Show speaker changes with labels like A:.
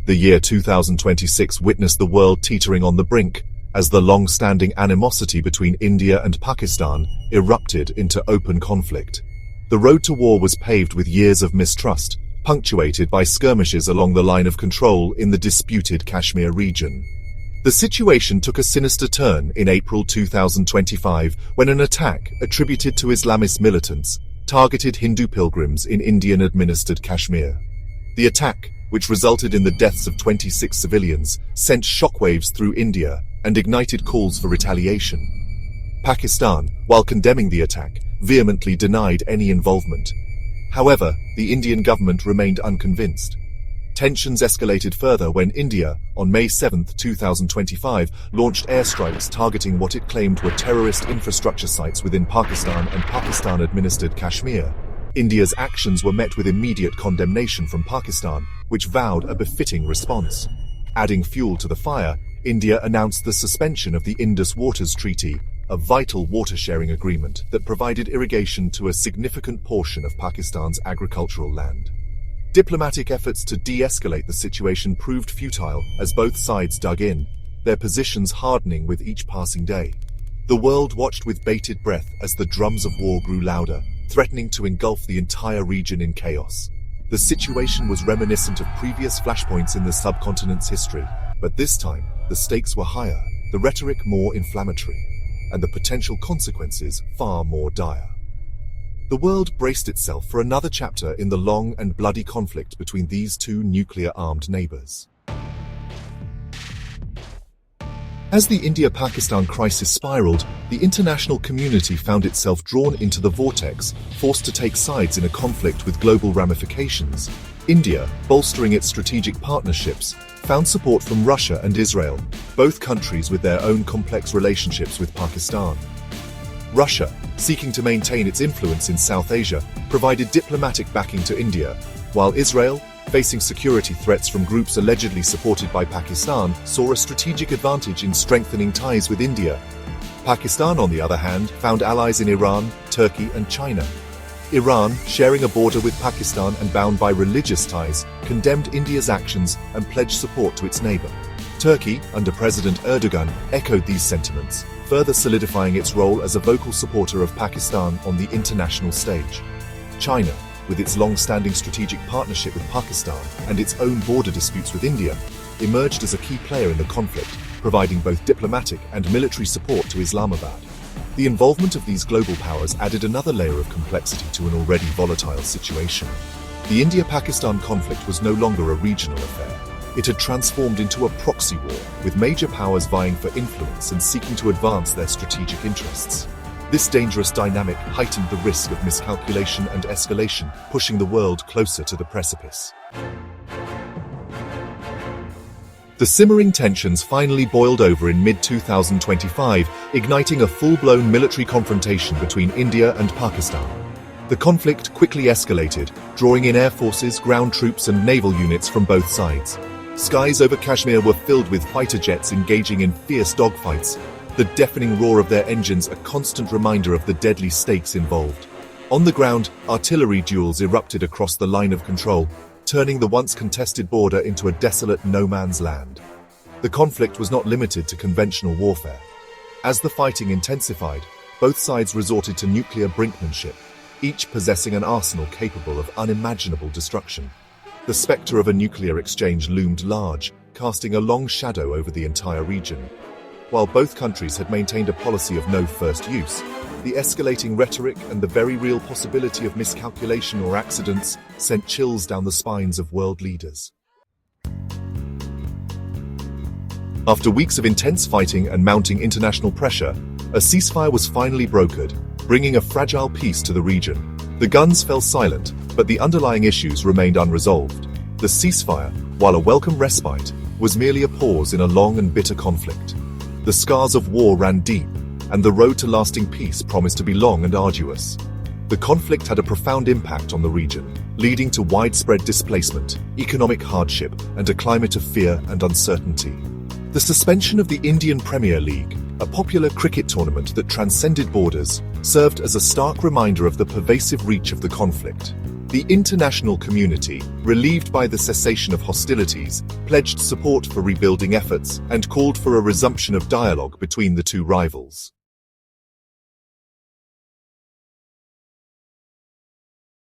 A: The year 2026 witnessed the world teetering on the brink as the long-standing animosity between India and Pakistan erupted into open conflict. The road to war was paved with years of mistrust, punctuated by skirmishes along the line of control in the disputed Kashmir region. The situation took a sinister turn in April 2025 when an attack attributed to Islamist militants targeted Hindu pilgrims in Indian-administered Kashmir. The attack, which resulted in the deaths of 26 civilians, sent shockwaves through India and ignited calls for retaliation. Pakistan, while condemning the attack, vehemently denied any involvement. However, the Indian government remained unconvinced. Tensions escalated further when India, on May 7, 2025, launched airstrikes targeting what it claimed were terrorist infrastructure sites within Pakistan and Pakistan-administered Kashmir. India's actions were met with immediate condemnation from Pakistan, which vowed a befitting response. Adding fuel to the fire, India announced the suspension of the Indus Waters Treaty, a vital water-sharing agreement that provided irrigation to a significant portion of Pakistan's agricultural land. Diplomatic efforts to de-escalate the situation proved futile as both sides dug in, their positions hardening with each passing day. The world watched with bated breath as the drums of war grew louder, threatening to engulf the entire region in chaos. The situation was reminiscent of previous flashpoints in the subcontinent's history, but this time, the stakes were higher, the rhetoric more inflammatory, and the potential consequences far more dire. The world braced itself for another chapter in the long and bloody conflict between these two nuclear-armed neighbors. As the India-Pakistan crisis spiraled, the international community found itself drawn into the vortex, forced to take sides in a conflict with global ramifications. India, bolstering its strategic partnerships, found support from Russia and Israel, both countries with their own complex relationships with Pakistan. Russia, seeking to maintain its influence in South Asia, provided diplomatic backing to India, while Israel, facing security threats from groups allegedly supported by Pakistan, saw a strategic advantage in strengthening ties with India. Pakistan, on the other hand, found allies in Iran, Turkey, and China. Iran, sharing a border with Pakistan and bound by religious ties, condemned India's actions and pledged support to its neighbor. Turkey, under President Erdogan, echoed these sentiments, further solidifying its role as a vocal supporter of Pakistan on the international stage. China, with its long-standing strategic partnership with Pakistan and its own border disputes with India, emerged as a key player in the conflict, providing both diplomatic and military support to Islamabad. The involvement of these global powers added another layer of complexity to an already volatile situation. The India-Pakistan conflict was no longer a regional affair. It had transformed into a proxy war, with major powers vying for influence and seeking to advance their strategic interests. This dangerous dynamic heightened the risk of miscalculation and escalation, pushing the world closer to the precipice. The simmering tensions finally boiled over in mid-2025, igniting a full-blown military confrontation between India and Pakistan. The conflict quickly escalated, drawing in air forces, ground troops, and naval units from both sides. Skies over Kashmir were filled with fighter jets engaging in fierce dogfights, the deafening roar of their engines a constant reminder of the deadly stakes involved. On the ground, artillery duels erupted across the line of control, turning the once contested border into a desolate no-man's land. The conflict was not limited to conventional warfare. As the fighting intensified, both sides resorted to nuclear brinkmanship, each possessing an arsenal capable of unimaginable destruction. The specter of a nuclear exchange loomed large, casting a long shadow over the entire region. While both countries had maintained a policy of no first use, the escalating rhetoric and the very real possibility of miscalculation or accidents sent chills down the spines of world leaders. After weeks of intense fighting and mounting international pressure, a ceasefire was finally brokered, bringing a fragile peace to the region. The guns fell silent, but the underlying issues remained unresolved. The ceasefire, while a welcome respite, was merely a pause in a long and bitter conflict. The scars of war ran deep, and the road to lasting peace promised to be long and arduous. The conflict had a profound impact on the region, leading to widespread displacement, economic hardship, and a climate of fear and uncertainty. The suspension of the Indian Premier League, a popular cricket tournament that transcended borders, served as a stark reminder of the pervasive reach of the conflict. The international community, relieved by the cessation of hostilities, pledged support for rebuilding efforts and called for a resumption of dialogue between the two rivals.